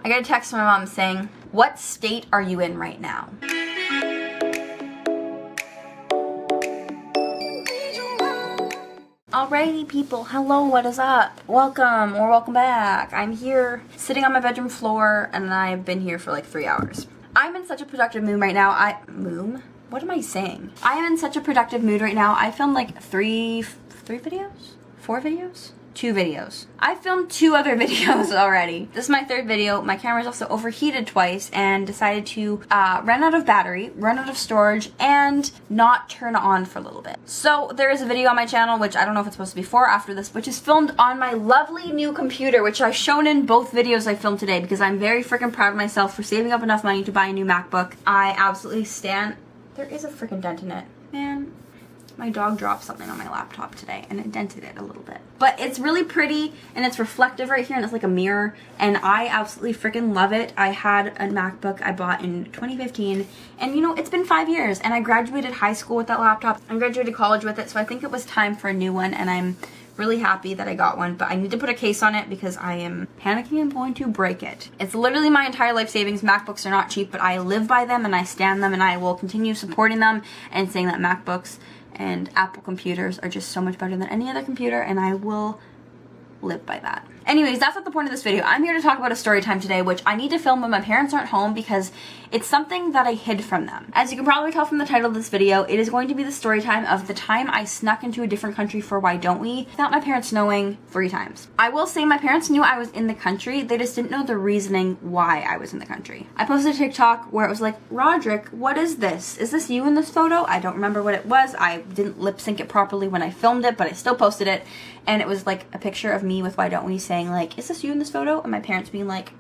I got a text from my mom saying, "What state are you in right now?" Alrighty people, hello, what is up? Welcome or welcome back. I'm here sitting on my bedroom floor and I've been here for like 3 hours. I'm in such a productive mood right now. What am I saying? I am in such a productive mood right now. I filmed like 4 videos? 2 videos. I filmed 2 other videos already. This is my 3rd video. My camera's also overheated twice and decided to run out of battery, run out of storage, and not turn on for a little bit. So there is a video on my channel, which I don't know if it's supposed to be before or after this, which is filmed on my lovely new computer, which I've shown in both videos I filmed today because I'm very freaking proud of myself for saving up enough money to buy a new MacBook. I absolutely stand. There is a freaking dent in it. Man. My dog dropped something on my laptop today and it dented it a little bit. But it's really pretty and it's reflective right here and it's like a mirror and I absolutely freaking love it. I had a MacBook I bought in 2015 and you know, it's been 5 years and I graduated high school with that laptop. I graduated college with it, so I think it was time for a new one and I'm really happy that I got one, but I need to put a case on it because I am panicking and going to break it. It's literally my entire life savings. MacBooks are not cheap, but I live by them and I stand them and I will continue supporting them and saying that MacBooks and Apple computers are just so much better than any other computer, and I will live by that. Anyways, that's not the point of this video. I'm here to talk about a story time today, which I need to film when my parents aren't home because it's something that I hid from them. As you can probably tell from the title of this video, it is going to be the story time of the time I snuck into a different country for Why Don't We without my parents knowing 3 times. I will say my parents knew I was in the country, they just didn't know the reasoning why I was in the country. I posted a TikTok where it was like, "Roderick, what is this? Is this you in this photo?" I don't remember what it was. I didn't lip sync it properly when I filmed it, but I still posted it. And it was like a picture of me with Why Don't We saying like, "Is this you in this photo?" And my parents being like,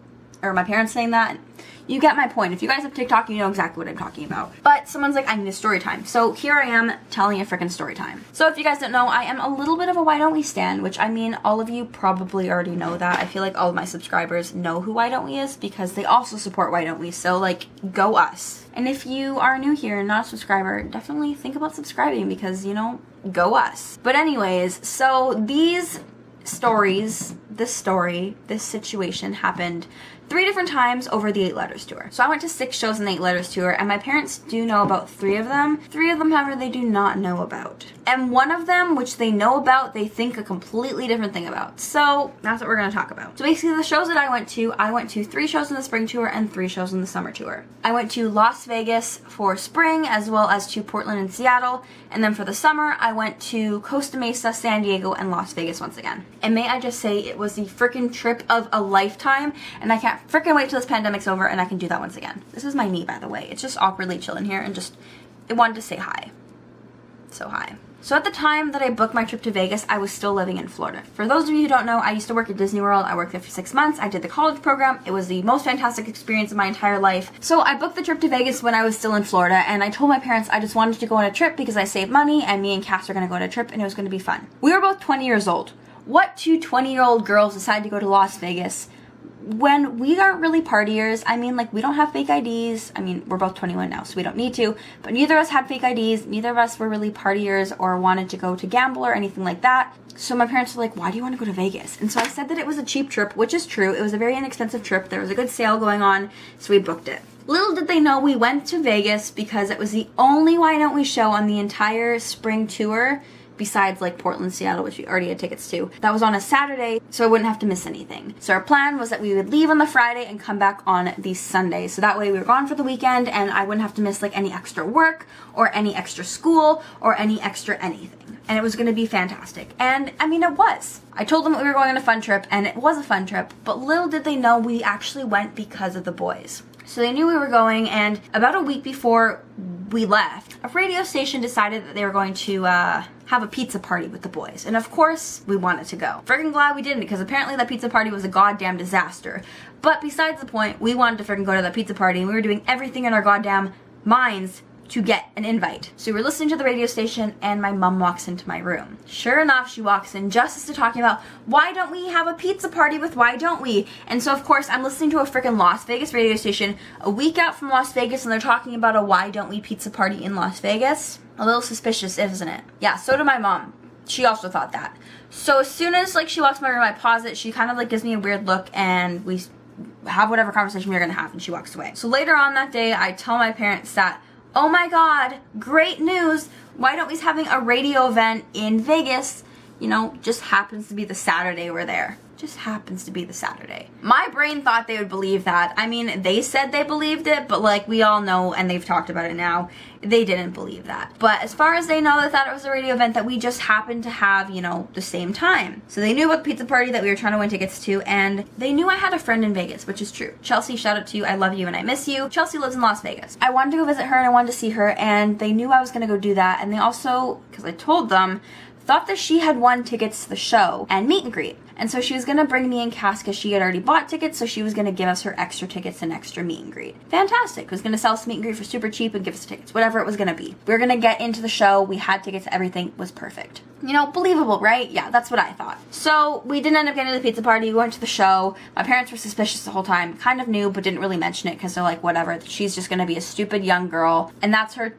or my parents saying that. You get my point. If you guys have TikTok, you know exactly what I'm talking about. But someone's like, "I need a story time." So here I am telling a freaking story time. So if you guys don't know, I am a little bit of a Why Don't We stan, which I mean, all of you probably already know that. I feel like all of my subscribers know who Why Don't We is because they also support Why Don't We. So like, go us. And if you are new here and not a subscriber, definitely think about subscribing because, you know, go us. But anyways, so this situation happened 3 different times over the 8 Letters tour. So I went to 6 shows in the 8 Letters tour and my parents do know about 3 of them. 3 of them, however, they do not know about. And one of them, which they know about, they think a completely different thing about. So that's what we're gonna talk about. So basically the shows that I went to 3 shows in the spring tour and 3 shows in the summer tour. I went to Las Vegas for spring as well as to Portland and Seattle. And then for the summer, I went to Costa Mesa, San Diego, and Las Vegas once again. And may I just say, it was the freaking trip of a lifetime and I can't freaking wait till this pandemic's over and I can do that once again. This is my knee, by the way. It's just awkwardly chilling here and just, it wanted to say hi. So hi. So at the time that I booked my trip to Vegas, I was still living in Florida. For those of you who don't know, I used to work at Disney World. I worked there for 6 months. I did the college program. It was the most fantastic experience of my entire life. So I booked the trip to Vegas when I was still in Florida, and I told my parents I just wanted to go on a trip because I saved money, and me and Cass are gonna go on a trip, and it was gonna be fun. We were both 20 years old. What 2 20-year-old girls decide to go to Las Vegas when we aren't really partiers? I mean, like, we don't have fake IDs. I mean, we're both 21 now, so we don't need to. But neither of us had fake IDs. Neither of us were really partiers or wanted to go to gamble or anything like that. So my parents were like, "Why do you want to go to Vegas?" And so I said that it was a cheap trip, which is true. It was a very inexpensive trip. There was a good sale going on, so we booked it. Little did they know we went to Vegas because it was the only Why Don't We show on the entire spring tour, besides like Portland, Seattle, which we already had tickets to. That was on a Saturday, so I wouldn't have to miss anything. So our plan was that we would leave on the Friday and come back on the Sunday. So that way we were gone for the weekend and I wouldn't have to miss like any extra work or any extra school or any extra anything. And it was gonna be fantastic. And I mean, it was. I told them that we were going on a fun trip and it was a fun trip, but little did they know we actually went because of the boys. So they knew we were going, and about a week before we left, a radio station decided that they were going to have a pizza party with the boys. And of course, we wanted to go. Freaking glad we didn't, because apparently that pizza party was a goddamn disaster. But besides the point, we wanted to freaking go to that pizza party, and we were doing everything in our goddamn minds to get an invite. So we were listening to the radio station and my mom walks into my room. Sure enough, she walks in just as they're talking about, why don't we have a pizza party with Why Don't We? And so of course I'm listening to a freaking Las Vegas radio station a week out from Las Vegas and they're talking about a Why Don't We pizza party in Las Vegas. A little suspicious, isn't it? Yeah, so did my mom. She also thought that. So as soon as like she walks in my room, I pause it. She kind of like gives me a weird look and we have whatever conversation we were gonna have, and she walks away. So later on that day, I tell my parents that, oh my god, great news, why don't we having a radio event in Vegas? You know, just happens to be the Saturday we're there. Just happens to be the Saturday. My brain thought they would believe that. I mean, they said they believed it, but like we all know, and they've talked about it now, they didn't believe that. But as far as they know, they thought it was a radio event that we just happened to have, you know, the same time. So they knew about the pizza party that we were trying to win tickets to, and they knew I had a friend in Vegas, which is true. Chelsea, shout out to you. I love you and I miss you. Chelsea lives in Las Vegas. I wanted to go visit her and I wanted to see her, and they knew I was gonna go do that. And they also, because I told them, thought that she had won tickets to the show and meet and greet. And so she was gonna bring me and Cass because she had already bought tickets, so she was gonna give us her extra tickets and extra meet and greet. Fantastic. Was gonna sell us meet and greet for super cheap and give us tickets, whatever it was gonna be. We were gonna get into the show, we had tickets, everything was perfect. You know, believable, right? Yeah, that's what I thought. So we didn't end up getting to the pizza party, we went to the show. My parents were suspicious the whole time, kind of knew, but didn't really mention it because they're like, whatever, she's just gonna be a stupid young girl, and that's her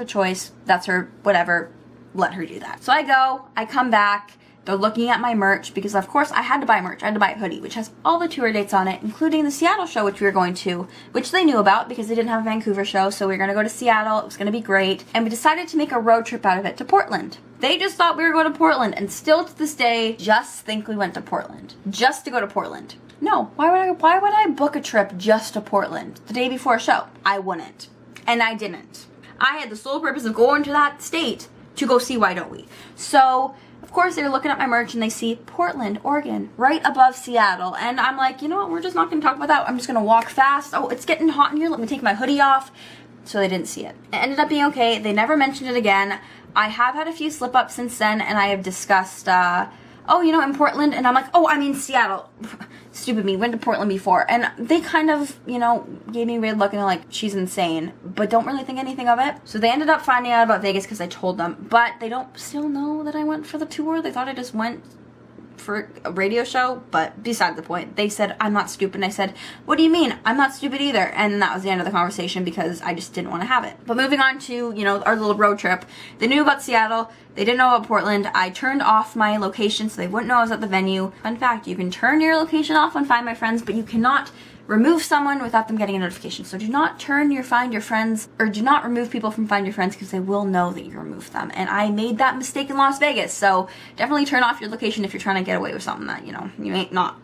choice, that's her whatever, let her do that. So I go, I come back, they're looking at my merch because of course I had to buy merch. I had to buy a hoodie, which has all the tour dates on it, including the Seattle show, which we were going to, which they knew about because they didn't have a Vancouver show. So we were gonna go to Seattle, it was gonna be great. And we decided to make a road trip out of it to Portland. They just thought we were going to Portland, and still to this day, just think we went to Portland. Just to go to Portland. No, why would I book a trip just to Portland the day before a show? I wouldn't. And I didn't. I had the sole purpose of going to that state to go see Why Don't We. So, of course, they're looking at my merch and they see Portland, Oregon, right above Seattle. And I'm like, you know what, we're just not going to talk about that. I'm just going to walk fast. Oh, it's getting hot in here. Let me take my hoodie off. So they didn't see it. It ended up being okay. They never mentioned it again. I have had a few slip-ups since then, and I have discussed, oh, you know, in Portland, and I'm like, oh, I mean Seattle. Stupid me, went to Portland before. And they kind of, you know, gave me a weird look and they're like, she's insane, but don't really think anything of it. So they ended up finding out about Vegas because I told them, but they don't still know that I went for the tour. They thought I just went for a radio show, but beside the point. They said, I'm not stupid. And I said, what do you mean? I'm not stupid either. And that was the end of the conversation because I just didn't want to have it. But moving on to, you know, our little road trip. They knew about Seattle. They didn't know about Portland. I turned off my location so they wouldn't know I was at the venue. Fun fact, you can turn your location off on Find My Friends, but you cannot remove someone without them getting a notification. So do not turn your Find Your Friends, or do not remove people from Find Your Friends because they will know that you removed them. And I made that mistake in Las Vegas. So definitely turn off your location if you're trying to get away with something that, you know, you ain't not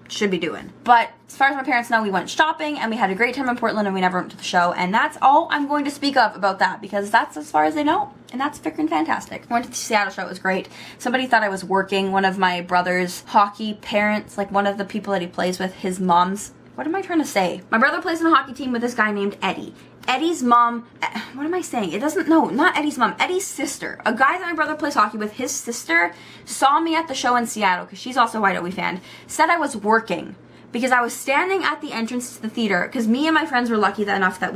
should be doing. But as far as my parents know, we went shopping and we had a great time in Portland and we never went to the show. And that's all I'm going to speak of about that because that's as far as they know. And that's freaking fantastic. I went to the Seattle show, it was great. Somebody thought I was working. One of my brother's hockey parents, like one of the people that he plays with, his mom's, what am I trying to say? My brother plays in a hockey team with this guy named Eddie. Eddie's mom, what am I saying? It doesn't, no, not Eddie's mom, Eddie's sister. A guy that my brother plays hockey with, his sister, saw me at the show in Seattle, because she's also a Why Don't We fan, said I was working, because I was standing at the entrance to the theater, because me and my friends were lucky enough that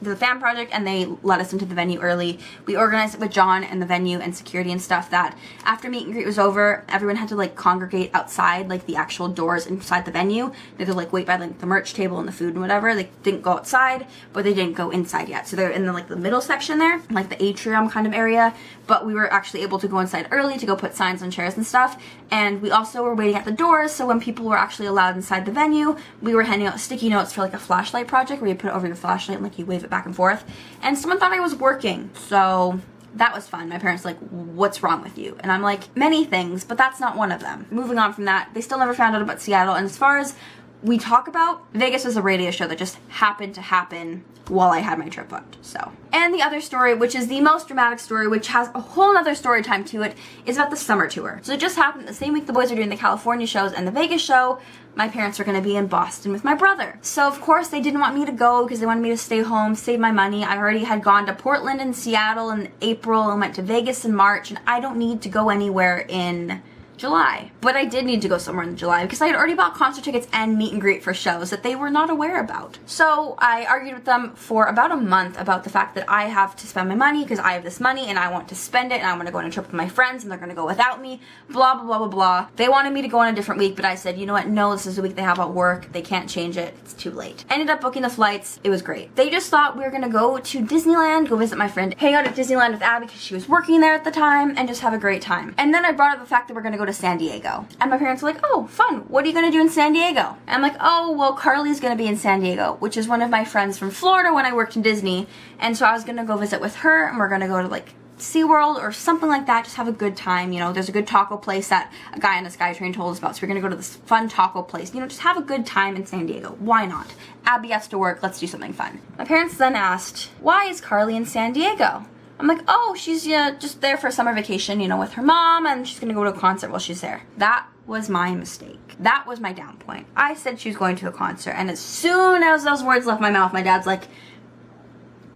the fan project, and they let us into the venue early. We organized it with John and the venue and security and stuff that after meet and greet was over, everyone had to like congregate outside, like the actual doors inside the venue. They had to like wait by like the merch table and the food and whatever. They didn't go outside, but they didn't go inside yet. So they're in the like the middle section there, like the atrium kind of area. But we were actually able to go inside early to go put signs on chairs and stuff. And we also were waiting at the doors, so when people were actually allowed inside the venue, we were handing out sticky notes for like a flashlight project where you put it over your flashlight and like you wave it back and forth. And someone thought I was working, so that was fun. My parents were like, what's wrong with you? And I'm like, many things, but that's not one of them. Moving on from that, they still never found out about Seattle. And as far as we talk about, Vegas was a radio show that just happened to happen while I had my trip booked. So, and the other story, which is the most dramatic story, which has a whole other story time to it, is about the summer tour. So it just happened the same week the boys were doing the California shows and the Vegas show, my parents were going to be in Boston with my brother. So of course they didn't want me to go because they wanted me to stay home, save my money. I already had gone to Portland and Seattle in April and went to Vegas in March, and I don't need to go anywhere in July. But I did need to go somewhere in July because I had already bought concert tickets and meet and greet for shows that they were not aware about. So I argued with them for about a month about the fact that I have to spend my money because I have this money and I want to spend it and I want to go on a trip with my friends and they're going to go without me, blah, blah, blah, blah, blah. They wanted me to go on a different week, but I said, you know what, no, this is the week they have at work. They can't change it. It's too late. Ended up booking the flights. It was great. They just thought we were going to go to Disneyland, go visit my friend, hang out at Disneyland with Abby because she was working there at the time, and just have a great time. And then I brought up the fact that we're going to go to San Diego. And my parents were like, oh, fun. What are you going to do in San Diego? And I'm like, oh, well, Carly's going to be in San Diego, which is one of my friends from Florida when I worked in Disney. And so I was going to go visit with her, and we're going to go to like SeaWorld or something like that, just have a good time. You know, there's a good taco place that a guy on the SkyTrain told us about, so we're gonna go to this fun taco place. You know, just have a good time in San Diego. Why not? Abby has to work, let's do something fun. My parents then asked, why is Carly in San Diego? I'm like, oh, she's just there for a summer vacation, you know, with her mom, and she's gonna go to a concert while she's there. That was my mistake. That was my down point. I said she was going to a concert, and as soon as those words left my mouth, my dad's like,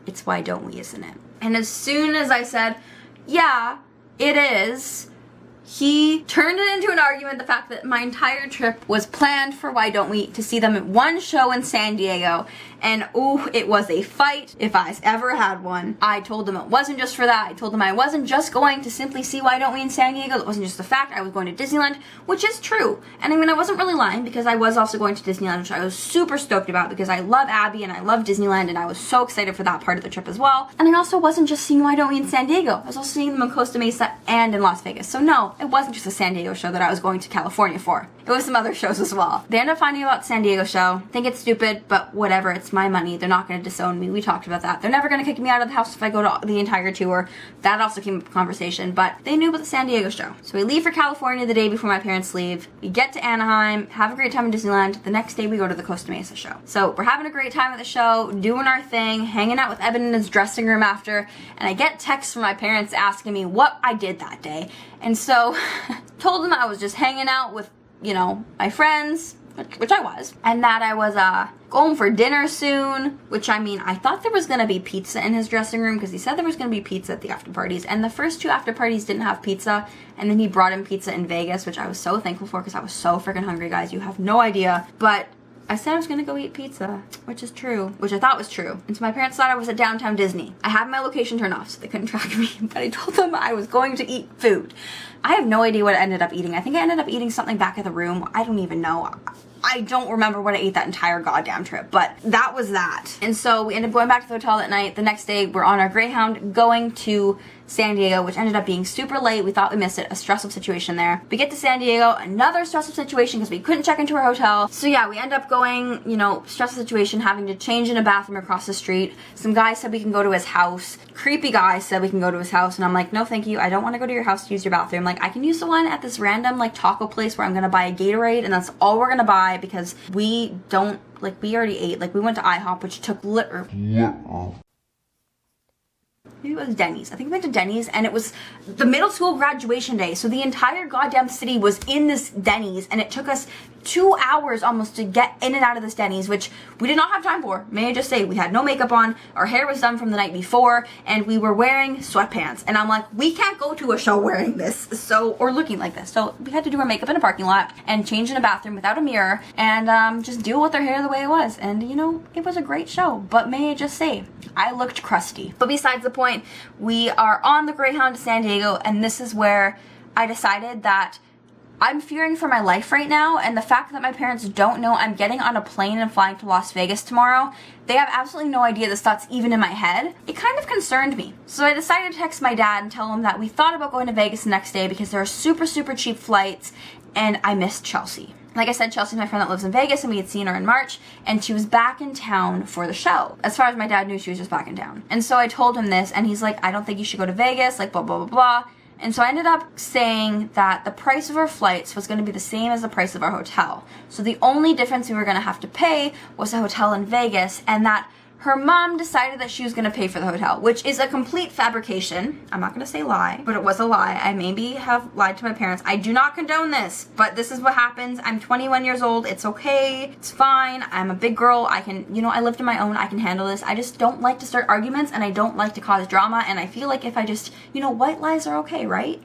it's Why Don't We, isn't it? And as soon as I said, yeah, it is, he turned it into an argument, the fact that my entire trip was planned for Why Don't We to see them at one show in San Diego. And ooh, it was a fight if I ever had one. I told him it wasn't just for that. I told him I wasn't just going to simply see Why Don't We in San Diego. It wasn't just the fact I was going to Disneyland, which is true. And I mean, I wasn't really lying, because I was also going to Disneyland, which I was super stoked about because I love Abby and I love Disneyland, and I was so excited for that part of the trip as well. And I also wasn't just seeing Why Don't We in San Diego. I was also seeing them in Costa Mesa and in Las Vegas. So no, it wasn't just a San Diego show that I was going to California for. It was some other shows as well. They ended up finding out about San Diego show. Think it's stupid, but whatever, it's my money. They're not going to disown me. We talked about that. They're never going to kick me out of the house if I go to the entire tour. That also came up in conversation, but they knew about the San Diego show. So we leave for California the day before my parents leave. We get to Anaheim, have a great time in Disneyland. The next day we go to the Costa Mesa show. So we're having a great time at the show, doing our thing, hanging out with Evan in his dressing room after, and I get texts from my parents asking me what I did that day. And so told them I was just hanging out with, you know, my friends, which I was, and that I was going for dinner soon, which I mean, I thought there was gonna be pizza in his dressing room because he said there was gonna be pizza at the after parties, and the first two after parties didn't have pizza, and then he brought in pizza in Vegas, which I was so thankful for because I was so freaking hungry, guys. You have no idea. But I said I was gonna go eat pizza, which is true, which I thought was true. And so my parents thought I was at downtown Disney. I had my location turned off so they couldn't track me, but I told them I was going to eat food. I have no idea what I ended up eating. I think I ended up eating something back at the room. I don't even know. I don't remember what I ate that entire goddamn trip, but that was that. And so we ended up going back to the hotel that night. The next day, we're on our Greyhound going to San Diego, which ended up being super late. We thought we missed it. A stressful situation there. We get to San Diego, another stressful situation because we couldn't check into our hotel. So yeah, we end up going, you know, stressful situation, having to change in a bathroom across the street. Some guy said we can go to his house. Creepy guy said we can go to his house, and I'm like, no thank you. I don't want to go to your house to use your bathroom. Like, I can use the one at this random like taco place where I'm gonna buy a Gatorade, and that's all we're gonna buy because we don't, like, we already ate. Like, we went to IHOP, which took maybe it was Denny's. I think we went to Denny's, and it was the middle school graduation day. So the entire goddamn city was in this Denny's, and it took us 2 hours almost to get in and out of this Denny's, which we did not have time for. May I just say, we had no makeup on, our hair was done from the night before, and we were wearing sweatpants. And I'm like, we can't go to a show wearing this, or looking like this. So we had to do our makeup in a parking lot and change in a bathroom without a mirror and just deal with our hair the way it was. And you know, it was a great show, but may I just say, I looked crusty. But besides the point, we are on the Greyhound to San Diego, and this is where I decided that I'm fearing for my life right now, and the fact that my parents don't know I'm getting on a plane and flying to Las Vegas tomorrow, they have absolutely no idea this thought's even in my head. It kind of concerned me. So I decided to text my dad and tell him that we thought about going to Vegas the next day because there are super, super cheap flights, and I missed Chelsea. Like I said, Chelsea's my friend that lives in Vegas, and we had seen her in March, and she was back in town for the show. As far as my dad knew, she was just back in town. And so I told him this, and he's like, I don't think you should go to Vegas, like blah, blah, blah, blah. And so I ended up saying that the price of our flights was going to be the same as the price of our hotel. So the only difference we were going to have to pay was the hotel in Vegas, and that her mom decided that she was going to pay for the hotel, which is a complete fabrication. I'm not going to say lie, but it was a lie. I maybe have lied to my parents. I do not condone this, but this is what happens. I'm 21 years old. It's okay. It's fine. I'm a big girl. I can, you know, I lived on my own. I can handle this. I just don't like to start arguments, and I don't like to cause drama, and I feel like if I just, you know, white lies are okay, right?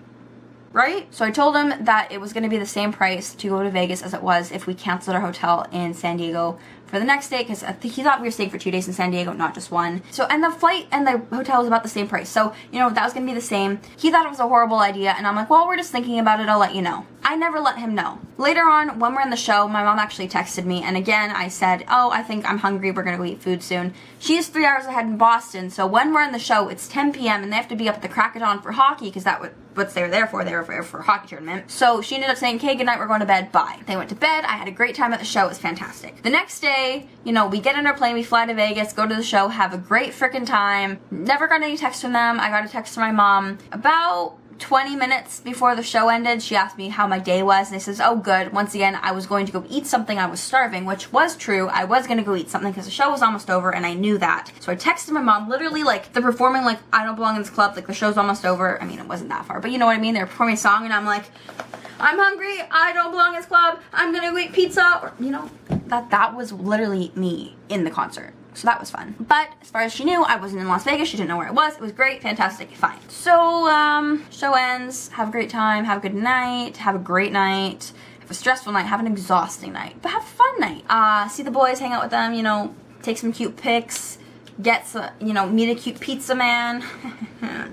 Right? So I told him that it was going to be the same price to go to Vegas as it was if we canceled our hotel in San Diego for the next day, because he thought we were staying for 2 days in San Diego, not just one. So, and the flight and the hotel was about the same price. So, you know, that was going to be the same. He thought it was a horrible idea, and I'm like, well, we're just thinking about it. I'll let you know. I never let him know. Later on, when we're in the show, my mom actually texted me, and again, I said, oh, I think I'm hungry. We're going to go eat food soon. She's 3 hours ahead in Boston, so when we're in the show, it's 10 p.m., and they have to be up at the Crackhead for hockey, because that what they were there for. They were for a hockey tournament. So she ended up saying, okay, good night, we're going to bed, bye. They went to bed. I had a great time at the show. It was fantastic. The next day, you know, we get on our plane, we fly to Vegas, go to the show, have a great freaking time. Never got any text from them. I got a text from my mom about 20 minutes before the show ended. She asked me how my day was, and I says, oh, good. Once again, I was going to go eat something. I was starving, which was true. I was going to go eat something because the show was almost over, and I knew that. So I texted my mom, literally, like, they're performing, like, I Don't Belong in This Club, like, the show's almost over. I mean, it wasn't that far, but you know what I mean? They're performing a song, and I'm like, I'm hungry. I don't belong in this club. I'm going to go eat pizza. Or, you know, that was literally me in the concert. So that was fun. But as far as she knew, I wasn't in Las Vegas. She didn't know where I was. It was great, fantastic, fine. So, show ends. Have a great time. Have a good night. Have a great night. Have a stressful night. Have an exhausting night. But have a fun night. See the boys, hang out with them, you know, take some cute pics. Get some, you know, meet a cute pizza man,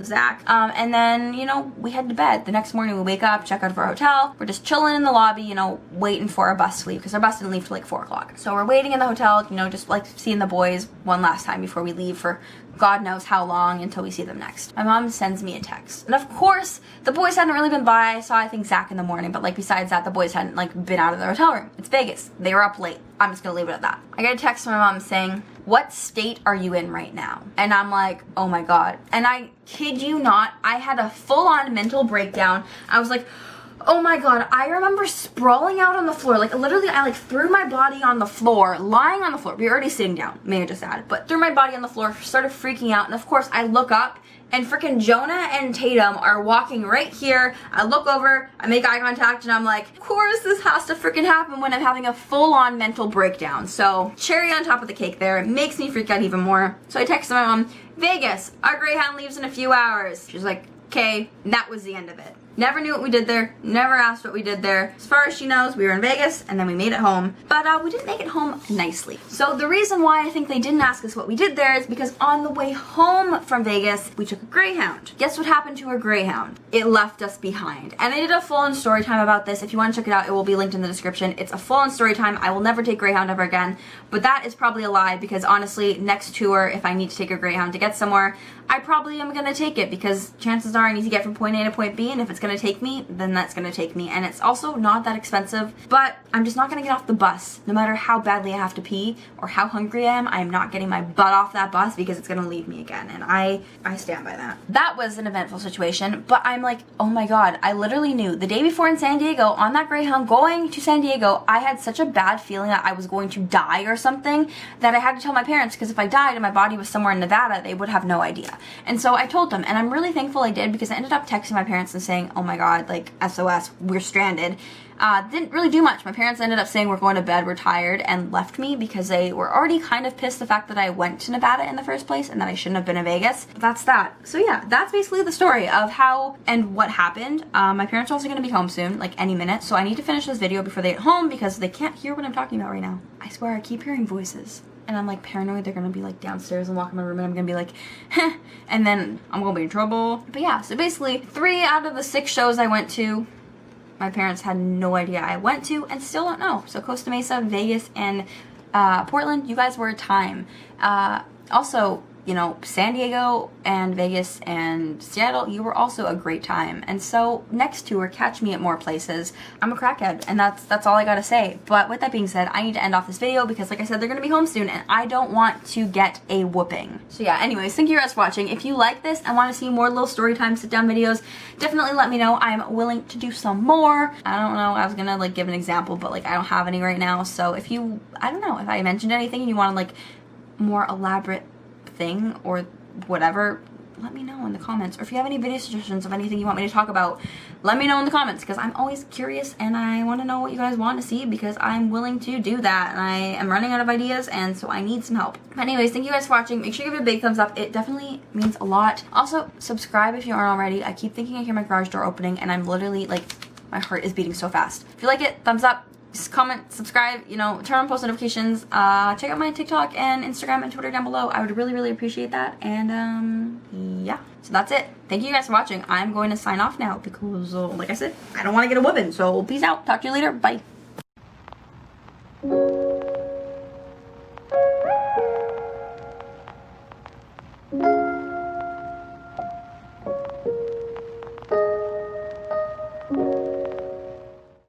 Zach, and then, you know, we head to bed. The next morning we wake up, check out of our hotel. We're just chilling in the lobby, you know, waiting for our bus to leave, because our bus didn't leave till like 4 o'clock. So we're waiting in the hotel, you know, just like seeing the boys one last time before we leave for God knows how long until we see them next. My mom sends me a text. And of course, the boys hadn't really been by. I saw, I think, Zach in the morning, but like besides that, the boys hadn't like been out of their hotel room. It's Vegas. They were up late. I'm just gonna leave it at that. I got a text from my mom saying, what state are you in right now? And I'm like, oh my God. And I kid you not, I had a full-on mental breakdown. I was like, oh my God, I remember sprawling out on the floor. Like, literally, I like threw my body on the floor, lying on the floor. We were already sitting down, may I just add, but threw my body on the floor, started freaking out. And of course, I look up and freaking Jonah and Tatum are walking right here. I look over, I make eye contact, and I'm like, of course this has to freaking happen when I'm having a full-on mental breakdown. So, cherry on top of the cake there. It makes me freak out even more. So I texted my mom, Vegas, our Greyhound leaves in a few hours. She's like, okay, and that was the end of it. Never knew what we did there. Never asked what we did there. As far as she knows, we were in Vegas, and then we made it home. But we didn't make it home nicely. So the reason why I think they didn't ask us what we did there is because on the way home from Vegas, we took a Greyhound. Guess what happened to our Greyhound? It left us behind. And I did a full-on story time about this. If you want to check it out, it will be linked in the description. It's a full-on story time. I will never take Greyhound ever again. But that is probably a lie because honestly, next tour, if I need to take a Greyhound to get somewhere, I probably am going to take it because chances are I need to get from point A to point B, and if it's going to take me, then that's going to take me. And it's also not that expensive, but I'm just not going to get off the bus. No matter how badly I have to pee or how hungry I am not getting my butt off that bus because it's going to leave me again. And I stand by that. That was an eventful situation, but I'm like, oh my God, I literally knew the day before in San Diego on that Greyhound going to San Diego, I had such a bad feeling that I was going to die or something that I had to tell my parents because if I died and my body was somewhere in Nevada, they would have no idea. And so I told them, and I'm really thankful I did because I ended up texting my parents and saying, oh my God, like SOS, we're stranded. Didn't really do much. My parents ended up saying we're going to bed, we're tired, and left me because they were already kind of pissed the fact that I went to Nevada in the first place and that I shouldn't have been in Vegas. But that's that. So yeah, that's basically the story of how and what happened. My parents are also going to be home soon, like any minute, so I need to finish this video before they get home because they can't hear what I'm talking about right now. I swear I keep hearing voices. And I'm like paranoid they're gonna be like downstairs and walk in my room and I'm gonna be like, heh, and then I'm gonna be in trouble. But yeah, so basically 3 out of the 6 shows I went to, my parents had no idea I went to and still don't know. So Costa Mesa, Vegas, and Portland, you guys were a time. Also, you know, San Diego and Vegas and Seattle, you were also a great time. And so next tour, catch me at more places. I'm a crackhead, and that's all I gotta say. But with that being said, I need to end off this video because like I said, they're gonna be home soon and I don't want to get a whooping. So yeah, anyways, thank you guys for watching. If you like this and want to see more little story time sit down videos, definitely let me know. I'm willing to do some more. I don't know, I was gonna like give an example, but like I don't have any right now. So if you, I don't know, if I mentioned anything and you want like more elaborate thing or whatever, let me know in the comments. Or if you have any video suggestions of anything you want me to talk about, let me know in the comments because I'm always curious and I want to know what you guys want to see because I'm willing to do that and I am running out of ideas and so I need some help. But anyways, thank you guys for watching. Make sure you give it a big thumbs up. It definitely means a lot. Also, subscribe if you aren't already. I keep thinking I hear my garage door opening and I'm literally like, my heart is beating so fast. If you like it, thumbs up. Just comment, subscribe, you know, turn on post notifications, check out my TikTok and Instagram and Twitter down below. I would really, really appreciate that. And, yeah. So that's it. Thank you guys for watching. I'm going to sign off now because, like I said, I don't want to get a whooping. So peace out. Talk to you later. Bye.